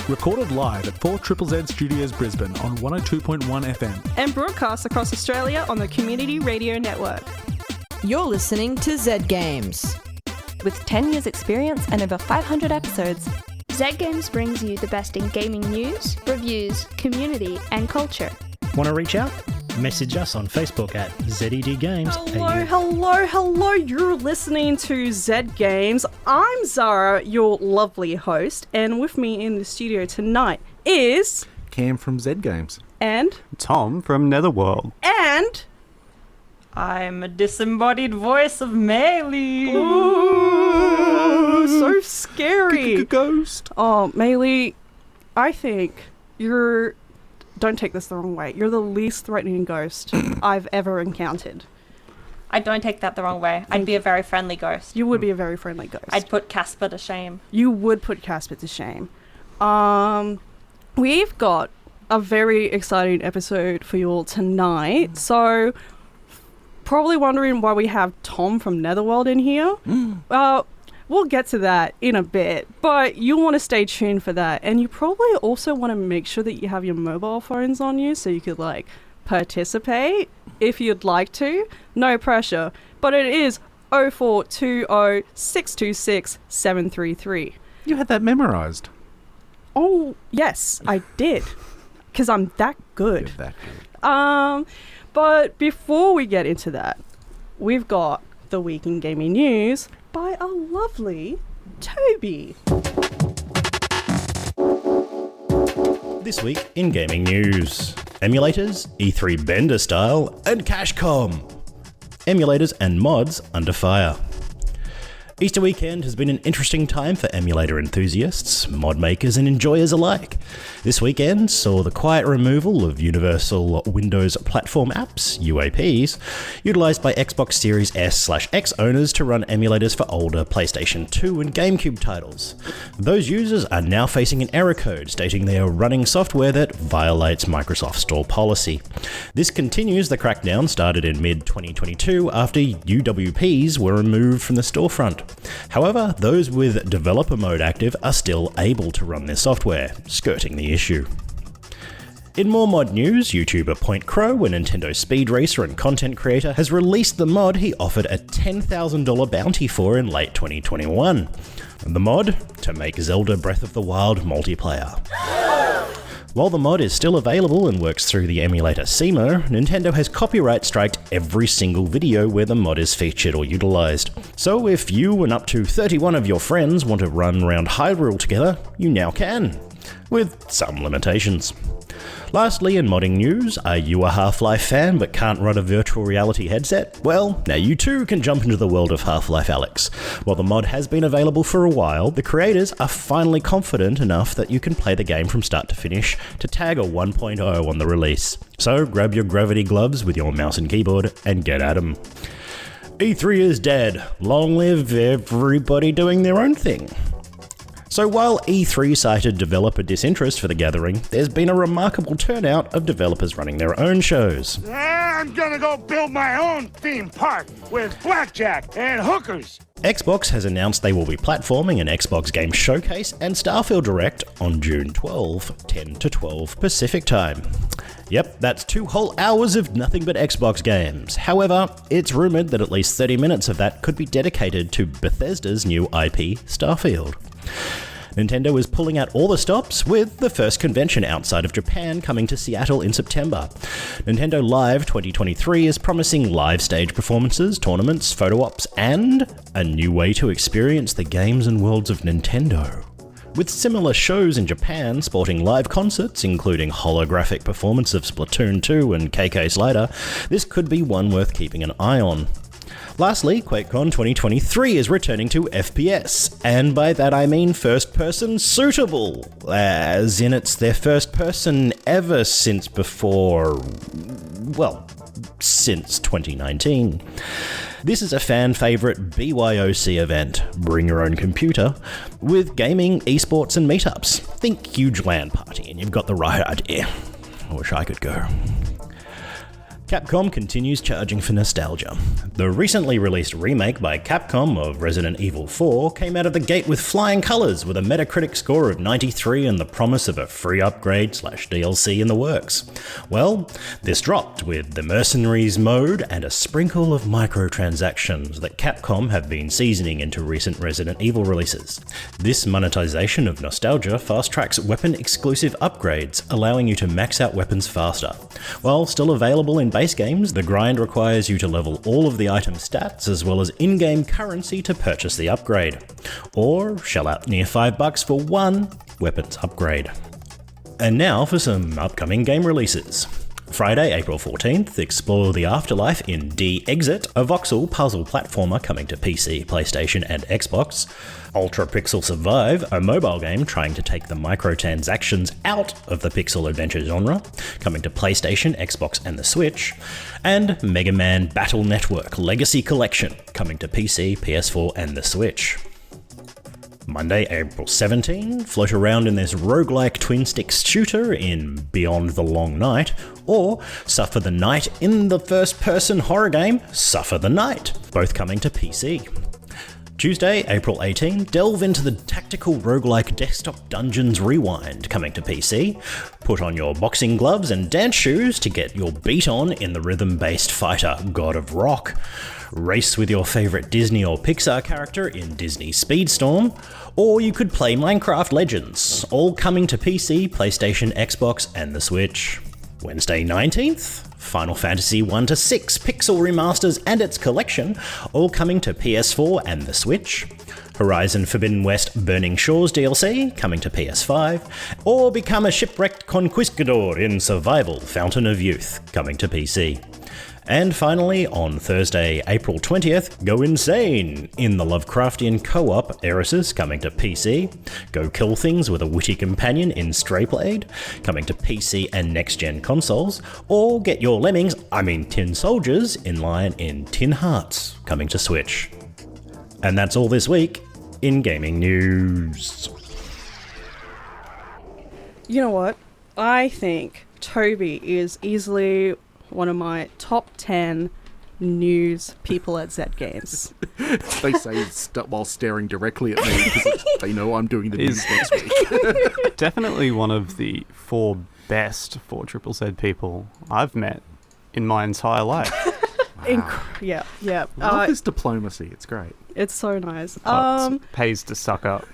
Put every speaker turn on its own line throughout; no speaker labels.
recorded live at 4ZZZ Studios Brisbane on 102.1 FM.
And broadcast across Australia on the Community Radio Network.
You're listening to Zed Games.
With 10 years experience and over 500 episodes,
Zed Games brings you the best in gaming news, reviews, community and culture.
Want to reach out? Message us on Facebook at ZED Games.
Hello. You're listening to Zed Games. I'm Zahra, your lovely host, and with me in the studio tonight is...
Cam from Zed Games.
And...
Tom from Netherworld.
And...
I'm a disembodied voice of Maylee.
Ooh, so scary.
Ghost.
Oh, Maylee, I think you're... Don't take this the wrong way. You're the least threatening ghost I've ever encountered.
I don't take that the wrong way. I'd be a very friendly ghost.
You would be a very friendly ghost.
I'd put Casper to shame.
You would put Casper to shame. We've got a very exciting episode for you all tonight. So, probably wondering why we have Tom from Netherworld in here. We'll get to that in a bit, but you'll want to stay tuned for that. And you probably also want to make sure that you have your mobile phones on you so you could, participate if you'd like to. No pressure. But it is 0420 626 733.
You had that memorised.
Oh, yes, I did. Because I'm that good.
You're that good.
But before we get into that, we've got the Week in Gaming News by a lovely Toby.
This week in gaming news: emulators, E3 Bender style, and Cashcom. Emulators and mods under fire. Easter weekend has been an interesting time for emulator enthusiasts, mod makers and enjoyers alike. This weekend saw the quiet removal of Universal Windows Platform Apps, UAPs, utilised by Xbox Series S/X owners to run emulators for older PlayStation 2 and GameCube titles. Those users are now facing an error code stating they are running software that violates Microsoft Store policy. This continues the crackdown started in mid-2022 after UWPs were removed from the storefront. However, those with developer mode active are still able to run their software, skirting the issue. In more mod news, YouTuber Point Crow, a Nintendo speed racer and content creator, has released the mod he offered a $10,000 bounty for in late 2021. The mod? To make Zelda Breath of the Wild multiplayer. While the mod is still available and works through the emulator CMO, Nintendo has copyright striked every single video where the mod is featured or utilised. So if you and up to 31 of your friends want to run around Hyrule together, you now can, with some limitations. Lastly, in modding news, are you a Half-Life fan but can't run a virtual reality headset? Well, now you too can jump into the world of Half-Life Alyx. While the mod has been available for a while, the creators are finally confident enough that you can play the game from start to finish to tag a 1.0 on the release. So grab your gravity gloves with your mouse and keyboard and get at 'em. E3 is dead. Long live everybody doing their own thing. So while E3 cited developer disinterest for the gathering, there's been a remarkable turnout of developers running their own shows.
I'm gonna go build my own theme park with blackjack and hookers.
Xbox has announced they will be platforming an Xbox Game Showcase and Starfield Direct on June 12, 10 to 12 Pacific Time. Yep, that's 2 whole hours of nothing but Xbox games. However, it's rumoured that at least 30 minutes of that could be dedicated to Bethesda's new IP, Starfield. Nintendo is pulling out all the stops, with the first convention outside of Japan coming to Seattle in September. Nintendo Live 2023 is promising live stage performances, tournaments, photo ops, and a new way to experience the games and worlds of Nintendo. With similar shows in Japan sporting live concerts, including holographic performance of Splatoon 2 and KK Slider, this could be one worth keeping an eye on. Lastly, QuakeCon 2023 is returning to FPS, and by that I mean first person suitable, as in it's their first person ever since 2019. This is a fan favourite BYOC event, bring your own computer, with gaming, esports and meetups. Think huge LAN party and you've got the right idea. I wish I could go. Capcom continues charging for nostalgia. The recently released remake by Capcom of Resident Evil 4 came out of the gate with flying colours with a Metacritic score of 93 and the promise of a free upgrade/DLC in the works. Well, this dropped with the Mercenaries mode and a sprinkle of microtransactions that Capcom have been seasoning into recent Resident Evil releases. This monetization of nostalgia fast-tracks weapon-exclusive upgrades, allowing you to max out weapons faster. While still available in base games, the grind requires you to level all of the item stats as well as in-game currency to purchase the upgrade. Or shell out near $5 for one weapons upgrade. And now for some upcoming game releases. Friday, April 14th, explore the afterlife in D-Exit, a voxel puzzle platformer coming to PC, PlayStation and Xbox. Ultra Pixel Survive, a mobile game trying to take the microtransactions out of the pixel adventure genre, coming to PlayStation, Xbox and the Switch. And Mega Man Battle Network Legacy Collection, coming to PC, PS4 and the Switch. Monday, April 17, float around in this roguelike twin-stick shooter in Beyond the Long Night, or suffer the night in the first-person horror game Suffer the Night, both coming to PC. Tuesday, April 18, delve into the tactical roguelike Desktop Dungeons Rewind, coming to PC. Put on your boxing gloves and dance shoes to get your beat on in the rhythm-based fighter God of Rock. Race with your favourite Disney or Pixar character in Disney Speedstorm, or you could play Minecraft Legends, all coming to PC, PlayStation, Xbox and the Switch. Wednesday 19th, Final Fantasy 1-6 Pixel Remasters and its collection, all coming to PS4 and the Switch. Horizon Forbidden West Burning Shores DLC, coming to PS5, or become a shipwrecked conquistador in Survival Fountain of Youth, coming to PC. And finally, on Thursday, April 20th, go insane in the Lovecraftian co-op Erisys, coming to PC. Go kill things with a witty companion in Strayblade, coming to PC and next-gen consoles. Or get your lemmings, Tin Soldiers, in line in Tin Hearts, coming to Switch. And that's all this week in gaming news.
You know what? I think Toby is easily one of my top 10 news people at Zed Games.
They say while staring directly at me because they know I'm doing the news next week.
Definitely one of the 4 best 4ZZZ people I've met in my entire life.
Wow.
Yeah.
Love this diplomacy. It's great.
It's so nice.
It pays to suck up.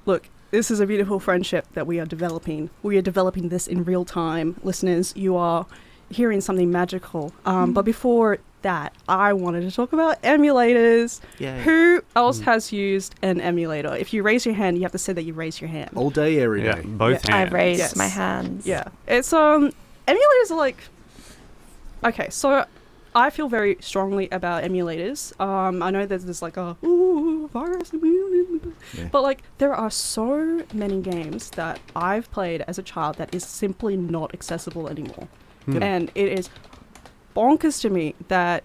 Look, this is a beautiful friendship that we are developing. We are developing this in real time. Listeners, you are hearing something magical. But before that, I wanted to talk about emulators.
Yay.
Who else has used an emulator? If you raise your hand, you have to say that you raise your hand.
All day, every day.
Both hands.
I raised my hands.
Yeah. It's emulators are like, okay, so I feel very strongly about emulators. I know that there's like a virus, but like there are so many games that I've played as a child that is simply not accessible anymore, and it is bonkers to me that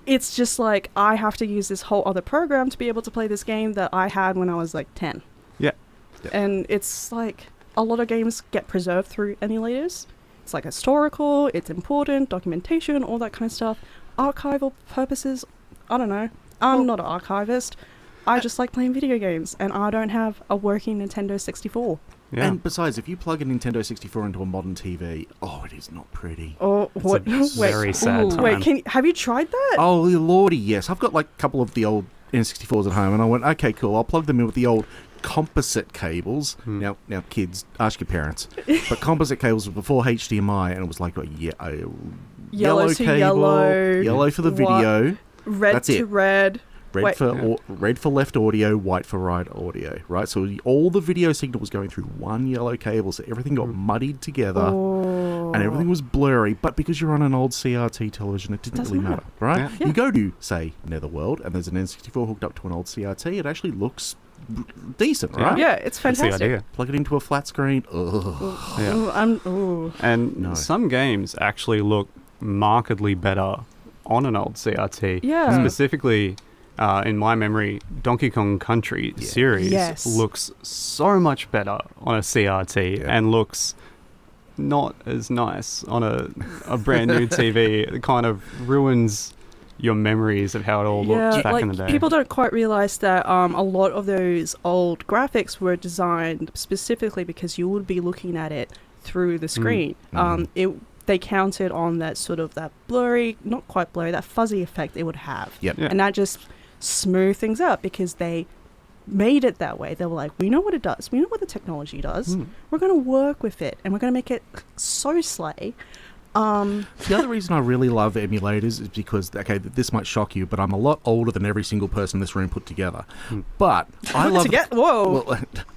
it's just like I have to use this whole other program to be able to play this game that I had when I was like 10.
Yeah.
And it's like a lot of games get preserved through emulators. It's like historical, it's important, documentation, all that kind of stuff. Archival purposes, I don't know. I'm not an archivist. I just like playing video games, and I don't have a working Nintendo 64.
Yeah. And besides, if you plug a Nintendo 64 into a modern TV, it is not pretty.
Oh, what?
Very sad time.
Wait, have you tried that?
Oh, lordy, yes. I've got like a couple of the old N64s at home, and I went, okay, cool, I'll plug them in with the old composite cables. Now, kids, ask your parents. But composite cables were before HDMI, and it was like yellow
to
cable, yellow for the video,
red
that's
to
it.
red.
Red for left audio, white for right audio, right? So all the video signal was going through one yellow cable, so everything got muddied together, and everything was blurry. But because you're on an old CRT television, it didn't really matter, right?
Yeah.
You go to, say, Netherworld, and there's an N64 hooked up to an old CRT, it actually looks decent, right?
Yeah, it's fantastic.
That's the idea.
Plug it into a flat screen.
And some games actually look markedly better on an old CRT.
Yeah.
Specifically, in my memory, Donkey Kong Country series looks so much better on a CRT and looks not as nice on a brand new TV. It kind of ruins your memories of how it all looked back in the day.
People don't quite realize that a lot of those old graphics were designed specifically because you would be looking at it through the screen. They counted on that sort of that blurry, not quite blurry, that fuzzy effect it would have. And that just smoothed things out because they made it that way. They were like, we know what it does. We know what the technology does. We're going to work with it and we're going to make it so slay.
The other reason I really love emulators is because, okay, this might shock you, but I'm a lot older than every single person in this room put together. But I love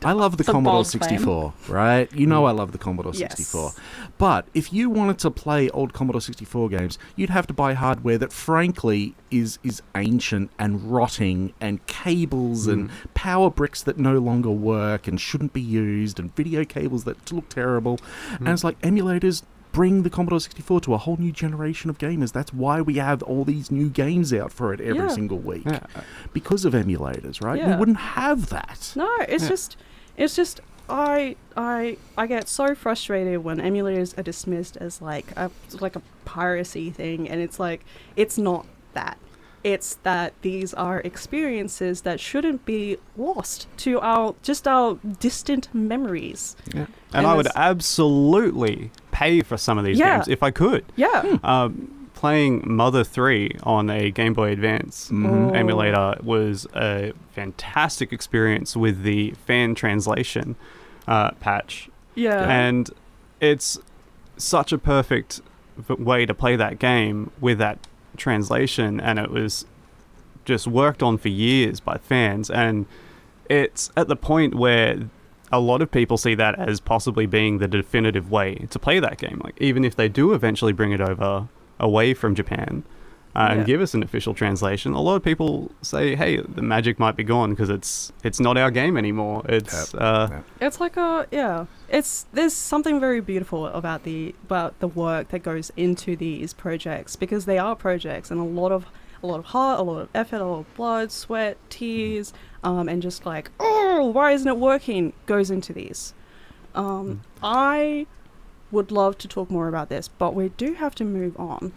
I love the Commodore 64, right? You know I love the Commodore 64. But if you wanted to play old Commodore 64 games, you'd have to buy hardware that frankly is ancient and rotting, and cables and power bricks that no longer work and shouldn't be used, and video cables that look terrible. And it's like, emulators bring the Commodore 64 to a whole new generation of gamers. That's why we have all these new games out for it every single week. Because of emulators, right? We wouldn't have that.
No, it's just I get so frustrated when emulators are dismissed as like a piracy thing, and it's like, it's not that. It's that these are experiences that shouldn't be lost to our distant memories.
And I would absolutely pay for some of these games if I could. Playing Mother 3 on a Game Boy Advance emulator was a fantastic experience with the fan translation patch. And it's such a perfect way to play that game with that translation, and it was just worked on for years by fans, and it's at the point where a lot of people see that as possibly being the definitive way to play that game. Like, even if they do eventually bring it over away from Japan and give us an official translation, a lot of people say, hey, the magic might be gone because it's not our game anymore. It's
like there's something very beautiful about the work that goes into these projects, because they are projects, and a lot of heart, a lot of effort, a lot of blood, sweat, tears, and just like, oh, why isn't it working, goes into these. I would love to talk more about this, but we do have to move on.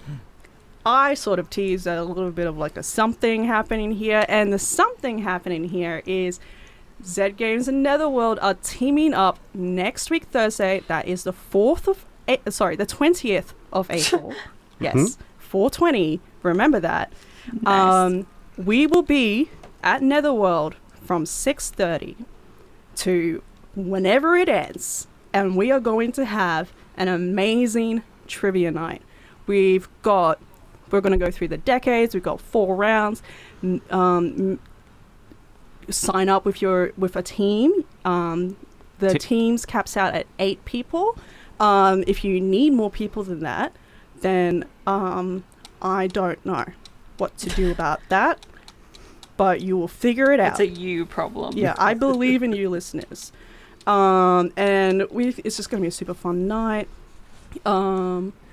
I sort of teased a little bit of like a something happening here, and the something happening here is Zed Games and Netherworld are teaming up next week Thursday. That is the 20th of April. Yes, 420. Remember that.
Nice.
We will be at Netherworld from 6:30 to whenever it ends, and we are going to have an amazing trivia night. We're going to go through the decades. We've got 4 rounds. Sign up with a team. The teams caps out at 8 people. If you need more people than that, then I don't know what to do about that. But you will figure it out.
It's a you problem.
Yeah, I believe in you, listeners. And it's just going to be a super fun night.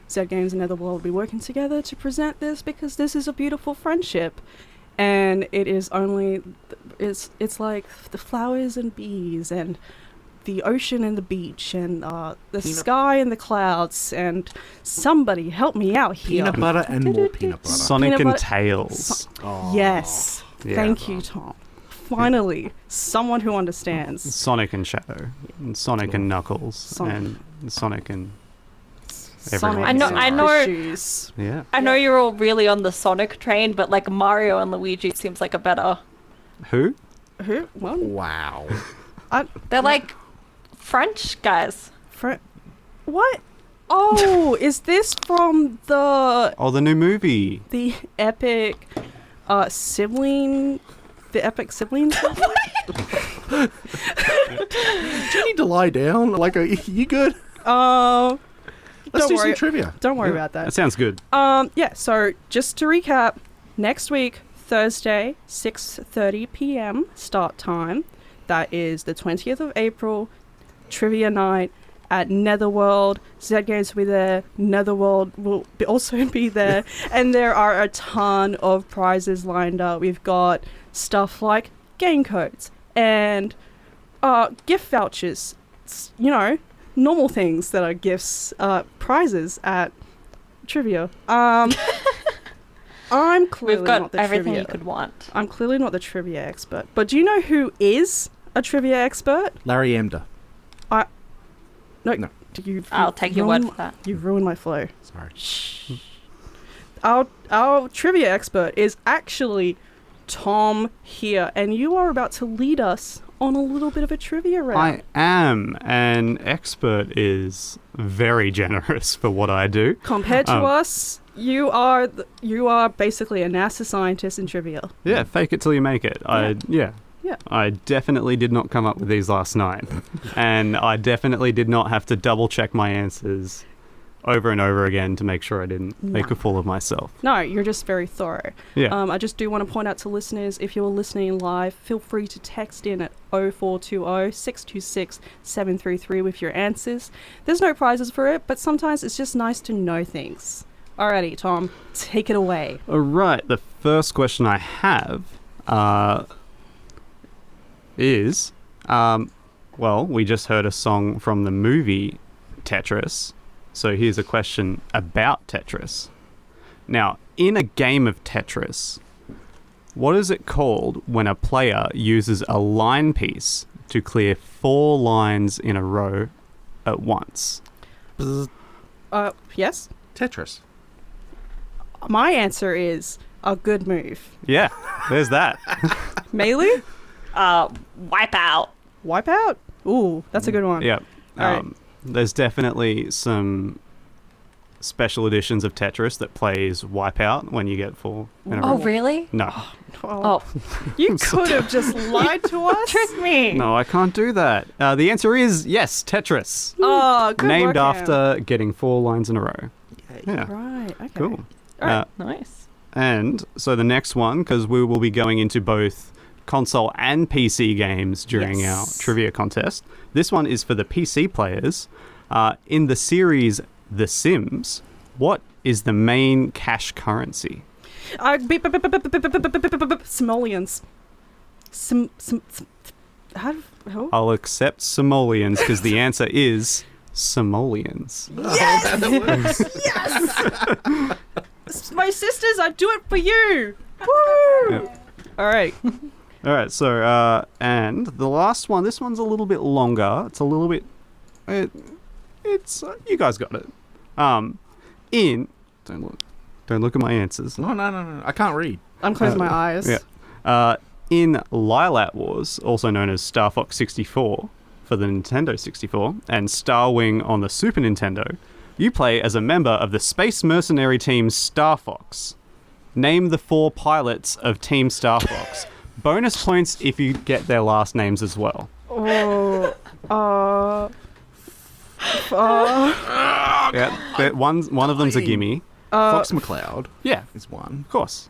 Zed Games and Netherworld will be working together to present this, because this is a beautiful friendship, and it is only it's like the flowers and bees and the ocean and the beach and the sky and the clouds, and somebody help me out here.
Peanut butter and more peanut butter.
Sonic and Tails.
Yes. Thank you, Tom. Finally, someone who understands.
Sonic and Shadow, and Sonic and Knuckles, and Sonic and everyone.
I know. I know you're all really on the Sonic train, but like Mario and Luigi seems like a better.
Who?
Well,
wow.
They're like French guys.
What? Oh, is this from the
new movie?
The epic sibling. The epic siblings.
Do you need to lie down? Like, are you good? Let's do some trivia.
Don't worry about that.
That sounds good.
So just to recap, next week, Thursday, 6:30 p.m. start time. That is the 20th of April, trivia night at Netherworld. Zed Games will be there. Netherworld will also be there. And there are a ton of prizes lined up. We've got stuff like game codes and gift vouchers. You know, normal things that are gifts, prizes at trivia. I'm clearly
We've got
not the
everything
trivia.
you could want.
I'm clearly not the trivia expert. But do you know who is a trivia expert?
Larry Emder.
No.
I'll take your word for that.
You've ruined my flow.
Sorry.
Shh. Our trivia expert is actually Tom here, and you are about to lead us on a little bit of a trivia round.
I am. An expert is very generous for what I do.
Compared to us, you are basically a NASA scientist in trivia.
Yeah, fake it till you make it.
Yeah.
I definitely did not come up with these last night. And I definitely did not have to double check my answers over and over again to make sure I didn't make a fool of myself.
No, you're just very thorough.
Yeah.
I just do want to point out to listeners, if you're listening live, feel free to text in at 0420 626 733 with your answers. There's no prizes for it, but sometimes it's just nice to know things. Alrighty, Tom, take it away.
All right, the first question I have is, well, we just heard a song from the movie Tetris, so here's a question about Tetris. Now, in a game of Tetris, what is it called when a player uses a line piece to clear 4 lines in a row at once?
Yes?
Tetris.
My answer is a good move.
Yeah, there's that.
Maylee?
Wipeout.
Wipeout? Ooh, that's a good one.
Yep.
All right.
There's definitely some special editions of Tetris that plays Wipeout when you get 4 in a row.
Oh, really?
No.
Oh. You could have just lied to us.
Trick me.
No, I can't do that. The answer is yes, Tetris.
Oh, good
Named
work,
after getting 4 lines in a row. Yeah.
Right, okay.
Cool.
All right, nice.
And so the next one, because we will be going into both console and PC games during our trivia contest. This one is for the PC players. In the series The Sims, what is the main cash currency?
Simoleons. How?
I'll accept simoleons because the answer is simoleons.
Yes! Yes! My sisters, I do it for you! Woo!
Yep.
All right.
All right, so, and the last one, this one's a little bit longer. It's a little bit, it's, you guys got it. Don't look at my answers.
No, I can't read.
I'm closing my eyes.
Yeah. In Lilac Wars, also known as Star Fox 64 for the Nintendo 64, and Star Wing on the Super Nintendo, you play as a member of the Space Mercenary Team Star Fox. Name the 4 pilots of Team Star Fox. Bonus points if you get their last names as well.
Yeah,
one of them's a gimme.
Fox McCloud.
Yeah,
is one.
Of course.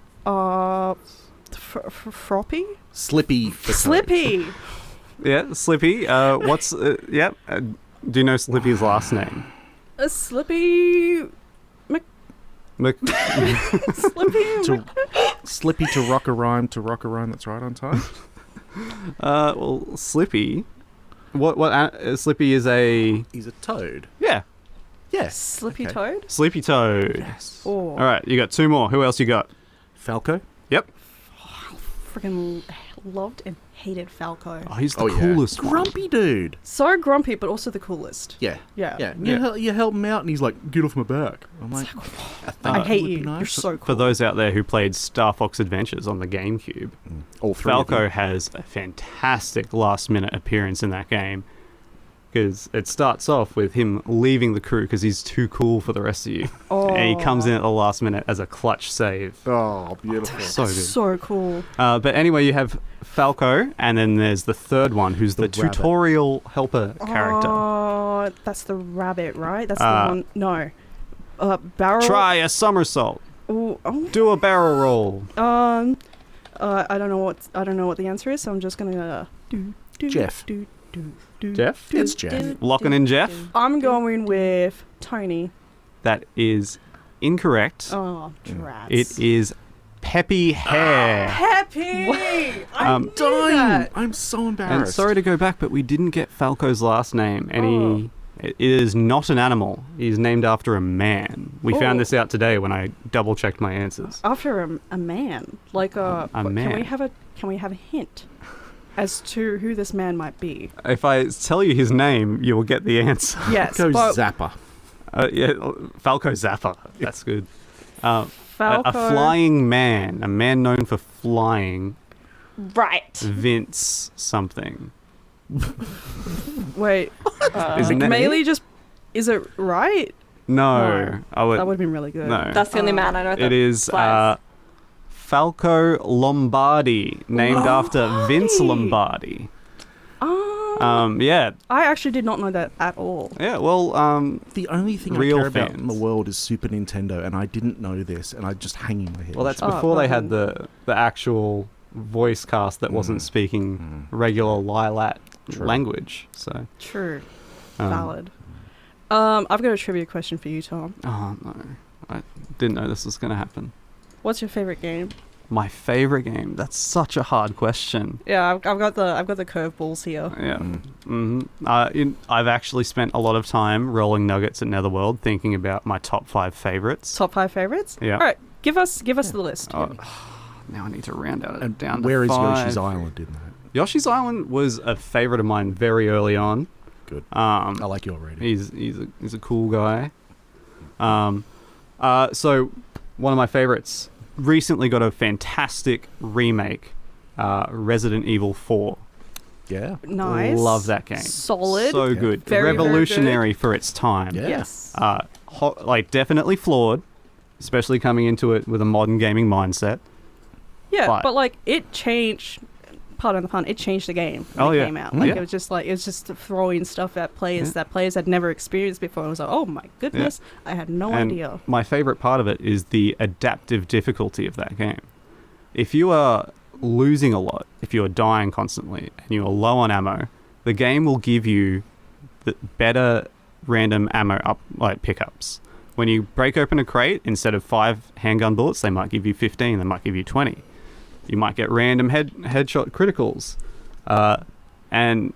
Froppy?
Slippy.
Slippy.
Yeah, Slippy. What's do you know Slippy's last name?
Slippy.
Slippy to rock a rhyme that's right on time.
Well, Slippy. What? Slippy is a.
He's a toad.
Yeah.
Yes.
Slippy Toad.
Sleepy Toad.
Yes.
Oh.
All right, you got 2 more. Who else you got?
Falco.
Yep.
Freaking loved and hated Falco.
Oh, he's the coolest one.
Grumpy dude.
So grumpy, but also the coolest.
Yeah.
Yeah.
You help him out, and he's like, "Get off my back." I'm like,
I hate you.
Nice.
You're so cool.
For those out there who played Star Fox Adventures on the GameCube,
all 3
Falco has a fantastic last-minute appearance in that game. Because it starts off with him leaving the crew because he's too cool for the rest of you.
Oh.
And he comes in at the last minute as a clutch save.
Oh, beautiful.
So good.
So cool.
But anyway, you have Falco, and then there's the third one, who's the tutorial helper character.
Oh, that's the rabbit, right? That's the one. No. Barrel.
Try a somersault.
Ooh, oh.
Do a barrel roll.
I don't know what the answer is, so I'm just gonna
Jeff.
Jeff?
It's Jeff.
Locking in Jeff?
I'm going with Tony.
That is incorrect.
Oh, drats.
It is Peppy Hare.
Peppy! I'm
dying. I'm so embarrassed.
And sorry to go back, but we didn't get Falco's last name. It is not an animal. He's named after a man. We found this out today when I double-checked my answers.
After a man? Like a man. Can we have a hint as to who this man might be?
If I tell you his name, you will get the answer.
Yes.
Falco Zappa.
Falco Zappa. That's good.
Falco.
A flying man. A man known for flying.
Right.
Vince something.
Wait. Maylee just... Is it right?
No.
That would have been really good.
No.
That's the only man I know that
It is Falco Lombardi, named after Vince Lombardi. Yeah.
I actually did not know that at all.
Yeah, well,
the only thing I care about in the world is Super Nintendo, and I didn't know this, and I just hanging my head.
Well, that's before they had the actual voice cast that wasn't speaking regular Lilat language. So
true. Valid. I've got a trivia question for you, Tom.
Oh no, I didn't know this was going to happen.
What's your favorite game?
My favorite game? That's such a hard question.
Yeah, I've got the curveballs here.
Yeah. I've actually spent a lot of time rolling nuggets at Netherworld, thinking about my top 5 favorites.
Top 5 favorites?
Yeah.
All right, give us the list.
Now I need to round out it down.
Where
to
is
5.
Yoshi's Island in that?
Yoshi's Island was a favorite of mine very early on.
Good. I like your rating.
He's a cool guy. So one of my favorites recently got a fantastic remake, Resident Evil 4.
Yeah.
Nice.
Love that game.
Solid.
So good.
Very,
revolutionary
very good.
for its time.
Yeah.
Yes.
Definitely flawed, especially coming into it with a modern gaming mindset.
Yeah, but like it changed. Pardon the pun. It changed the game when it came out. Like it was just throwing stuff at players that players had never experienced before. I was like, oh my goodness, I had no idea.
My favorite part of it is the adaptive difficulty of that game. If you are losing a lot, if you are dying constantly, and you are low on ammo, the game will give you the better random ammo pickups. When you break open a crate, instead of 5 handgun bullets, they might give you 15. They might give you 20. You might get random headshot criticals. And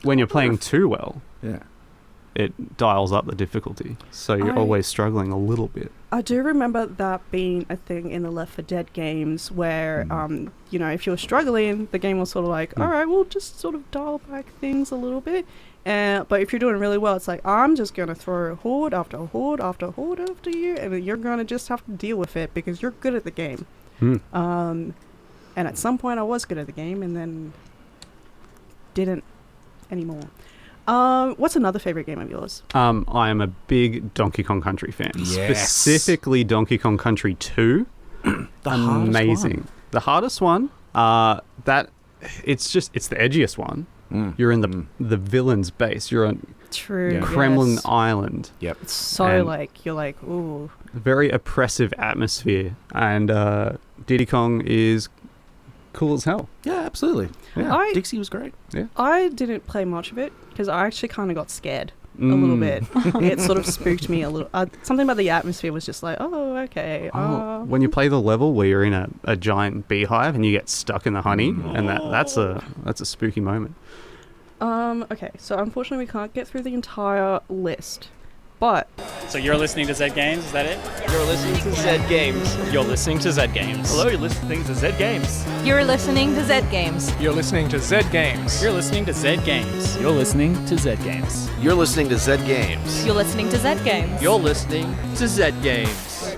when you're playing too well, it dials up the difficulty. So you're always struggling a little bit.
I do remember that being a thing in the Left 4 Dead games where, if you're struggling, the game was sort of like, all right, we'll just sort of dial back things a little bit. But if you're doing really well, it's like, I'm just going to throw horde after horde after horde after you, and you're going to just have to deal with it because you're good at the game. And at some point I was good at the game and then didn't anymore. What's another favorite game of yours?
I am a big Donkey Kong Country fan. Yes. Specifically Donkey Kong Country 2. Amazing. The hardest one, it's the edgiest one. You're in the villain's base. You're on Kremlin Island.
Yep.
It's so you're like, ooh.
Very oppressive atmosphere. And Diddy Kong is cool as hell.
Yeah, absolutely. Yeah. Dixie was great. Yeah.
I didn't play much of it because I actually kind of got scared a little bit. It sort of spooked me a little. Something about the atmosphere was just like, oh, okay.
When you play the level where you're in a giant beehive and you get stuck in the honey, and that's a spooky moment.
Okay, so unfortunately we can't get through the entire list. But
so you're listening to Zed Games, is that it?
You're listening to Zed Games.
You're listening to Zed Games.
Hello, you're listening to Zed Games.
You're listening to Zed Games.
You're listening to Zed Games.
You're listening to Zed Games.
You're listening to Zed Games.
You're listening to Zed Games.
You're listening to Zed Games.
You're listening to Zed Games.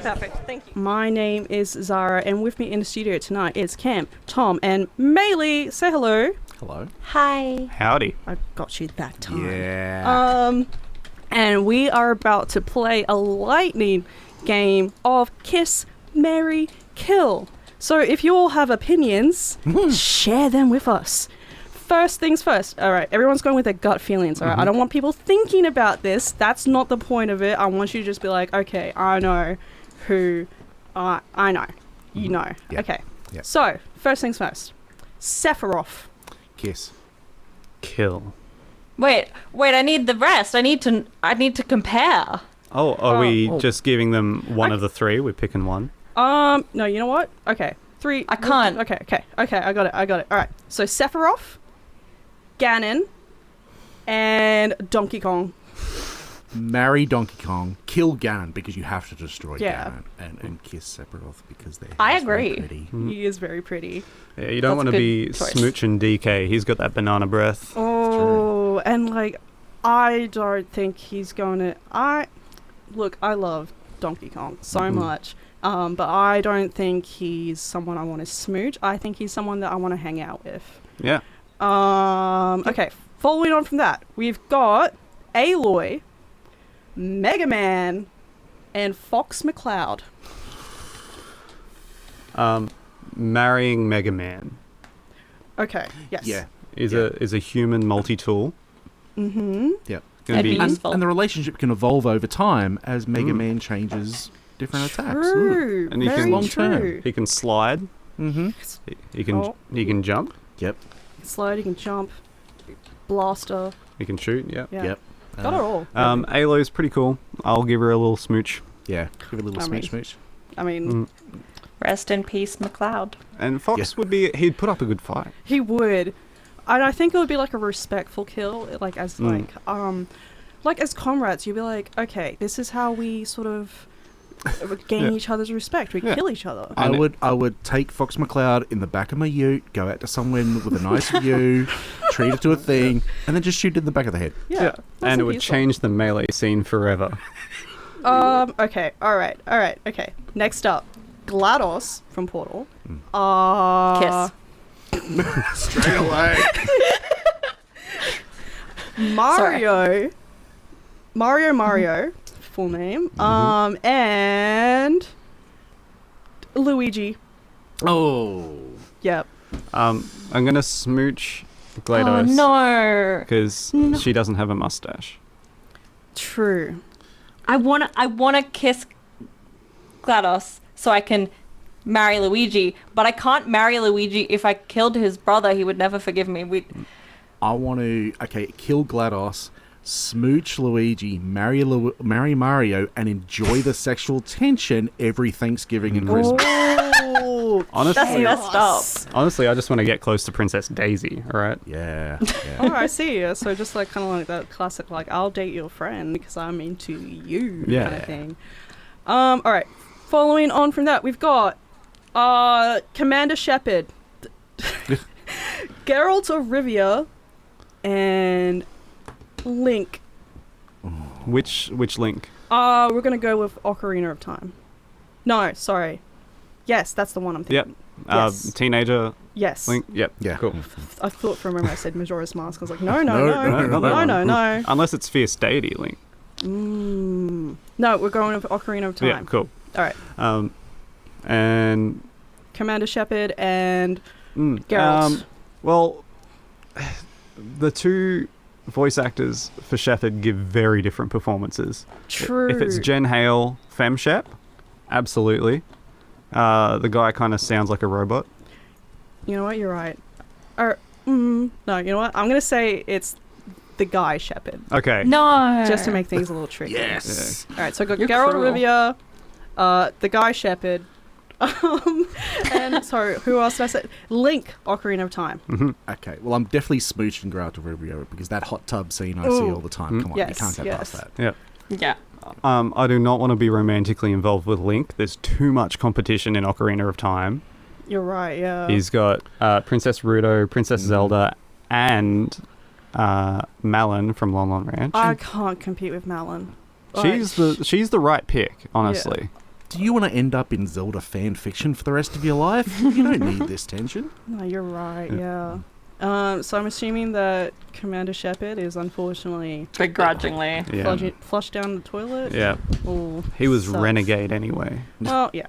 Perfect. Thank you. My name is Zahra, and with me in the studio tonight is Cam, Tom, and Maylee. Say hello.
Hello.
Hi.
Howdy.
I got you that time.
Yeah.
And we are about to play a lightning game of Kiss, Marry, Kill. So if you all have opinions, share them with us. First things first. All right, everyone's going with their gut feelings, all right? I don't want people thinking about this. That's not the point of it. I want you to just be like, okay, I know who I know. You know.
Yep.
Okay.
Yep.
So, first things first. Sephiroth.
Kiss.
Kill.
Wait, I need the rest. I need to compare.
Oh, are we just giving them one of the 3? We're picking one.
No, you know what? Okay. 3.
I can't.
Okay, I got it. All right. So Sephiroth, Ganon, and Donkey Kong.
Marry Donkey Kong, kill Ganon because you have to destroy
Yeah.
Ganon, and kiss Sephiroth because they're
I
just very
agree.
pretty.
He is very pretty.
Yeah, you don't
That's
want
a
to
good
be
choice.
smooching DK. He's got that banana breath.
Oh, and like, I don't think he's going to. I love Donkey Kong so much, but I don't think he's someone I want to smooch. I think he's someone that I want to hang out with.
Yeah.
Okay, following on from that, we've got Aloy, Mega Man, and Fox McCloud.
Marrying Mega Man.
Okay. Yes.
Yeah.
Is a human multi-tool.
Mm-hmm.
Yeah.
That'd be useful.
And the relationship can evolve over time as Mega Man changes different attacks.
True.
And he
Very
can
long
true.
term.
He can slide.
Mm-hmm.
He can jump.
Yep.
Slide, he can jump, blaster.
He can shoot. Yeah.
Yeah.
Yep.
Got it all.
Aloy's pretty cool. I'll give her a little smooch.
Yeah. Give it a little
I mean-
smooch.
I mean,
Rest in peace, McLeod.
And Fox he'd put up a good fight.
he would. And I think it would be like a respectful kill, like as like as comrades. You'd be like, okay, this is how we sort of gain each other's respect. We kill each other.
I would take Fox McCloud in the back of my ute, go out to somewhere with a nice view, treat it to a thing, and then just shoot it in the back of the head.
Yeah.
And it would change the melee scene forever.
Okay. All right. Okay. Next up, GLaDOS from Portal.
Kiss.
Straight away.
Mario, full name. And Luigi.
Oh.
Yep.
I'm gonna smooch
Oh
GLaDOS.
no.
Because she doesn't have a mustache.
True.
I wanna kiss GLaDOS so I can marry Luigi, but I can't marry Luigi if I killed his brother. He would never forgive me.
I want to kill GLaDOS, smooch Luigi, marry Mario, and enjoy the sexual tension every Thanksgiving and Christmas.
Oh,
Honestly,
that's messed up.
Honestly, I just want to get close to Princess Daisy. All right.
Yeah.
Oh, I see. Yeah, so just like kind of like that classic, like I'll date your friend because I'm into you kind of thing. All right. Following on from that, we've got Commander Shepard, Geralt of Rivia, and Link.
Which Link?
We're gonna go with Ocarina of Time. No, sorry. Yes, that's the one I'm thinking.
Yep.
Yes.
Teenager.
Yes.
Link. Yep.
Yeah.
Cool.
I thought for a moment I said Majora's Mask. I was like, no.
Not that one.
No.
Unless it's Fierce Deity Link.
No, we're going with Ocarina of Time.
Yeah. Cool.
All right.
And
Commander Shepard and Geralt.
Well, the two voice actors for Shepard give very different performances.
True.
If it's Jen Hale, Fem Shep, absolutely. The guy kind of sounds like a robot.
You know what? You're right. No, you know what? I'm going to say it's the guy Shepard.
Okay.
No.
Just to make things a little tricky.
Yes.
All right, so I got
You're
Geralt
cruel.
Rivia, the guy Shepard, and sorry, who else did I say? Link, Ocarina of Time.
Mm-hmm.
Okay. Well, I'm definitely smooching Geralt of Rivia because that hot tub scene I see all the time. Come on,
Yes,
you can't go
yes.
past that.
Yeah.
Yeah.
I do not want to be romantically involved with Link. There's too much competition in Ocarina of Time.
You're right, yeah.
He's got Princess Ruto, Princess Zelda, and Malon from Lon Lon Ranch.
I can't compete with Malon.
She's the right pick, honestly.
Do you want to end up in Zelda fan fiction for the rest of your life? You don't need this tension.
No, you're right, yeah. So I'm assuming that Commander Shepard is unfortunately
Begrudgingly.
Yeah.
flushed down the toilet.
Yeah.
Ooh,
He was
sucks.
Renegade anyway.
Well, yeah.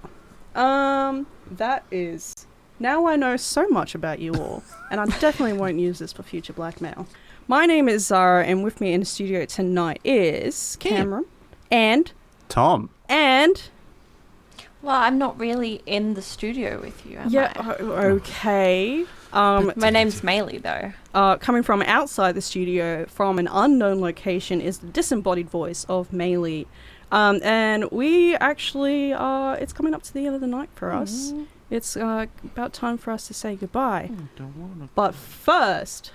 That is... Now I know so much about you all, and I definitely won't use this for future blackmail. My name is Zahra, and with me in the studio tonight is Cameron and...
Tom.
And...
Well, I'm not really in the studio with you, am I?
Okay.
My name's Maylee, though.
Coming from outside the studio, from an unknown location, is the disembodied voice of Maylee. And we actually, it's coming up to the end of the night for us. It's about time for us to say goodbye. But first,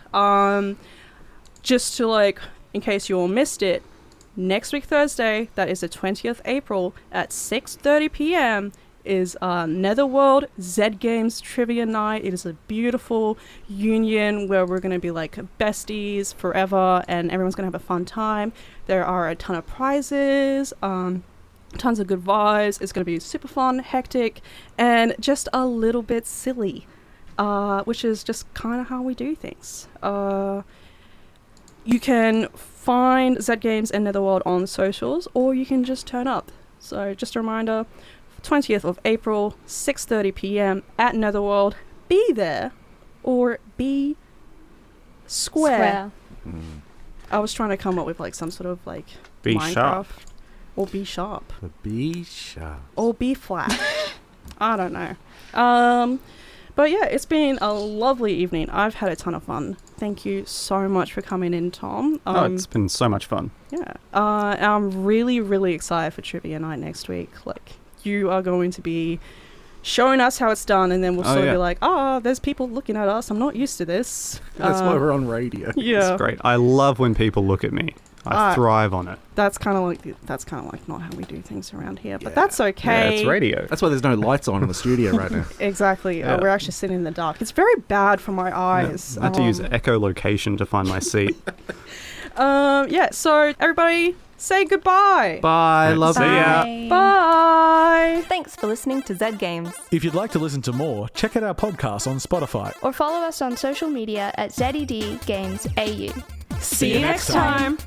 just to like, in case you all missed it, next week Thursday, that is the 20th April at 6:30 p.m. is Netherworld Zed Games Trivia Night. It is a beautiful union where we're going to be like besties forever and everyone's going to have a fun time. There are a ton of prizes, tons of good vibes. It's going to be super fun, hectic, and just a little bit silly, which is just kind of how we do things. You can find Zed Games and Netherworld on socials, or you can just turn up. So just a reminder, 20th of April, 6:30 p.m. at Netherworld. Be there, or be square. I was trying to come up with like some sort of like
be
Minecraft.
Sharp.
Or be sharp.
Be sharp.
Or be flat. I don't know. But yeah, it's been a lovely evening. I've had a ton of fun. Thank you so much for coming in, Tom.
It's been so much fun.
Yeah. I'm really, really excited for Trivia Night next week. Like, you are going to be showing us how it's done, and then we'll sort of be like, there's people looking at us. I'm not used to this.
That's why we're on radio.
Yeah.
It's great. I love when people look at me. I thrive on it.
That's kind of like not how we do things around here, but that's okay.
Yeah, it's radio.
That's why there's no lights on in the studio right now.
Exactly. We're actually sitting in the dark. It's very bad for my eyes.
I had to use echolocation to find my seat.
So everybody say goodbye.
Bye. Love
See ya.
Bye.
Thanks for listening to Zed Games.
If you'd like to listen to more, check out our podcast on Spotify.
Or follow us on social media at Zed Games AU.
See you next time.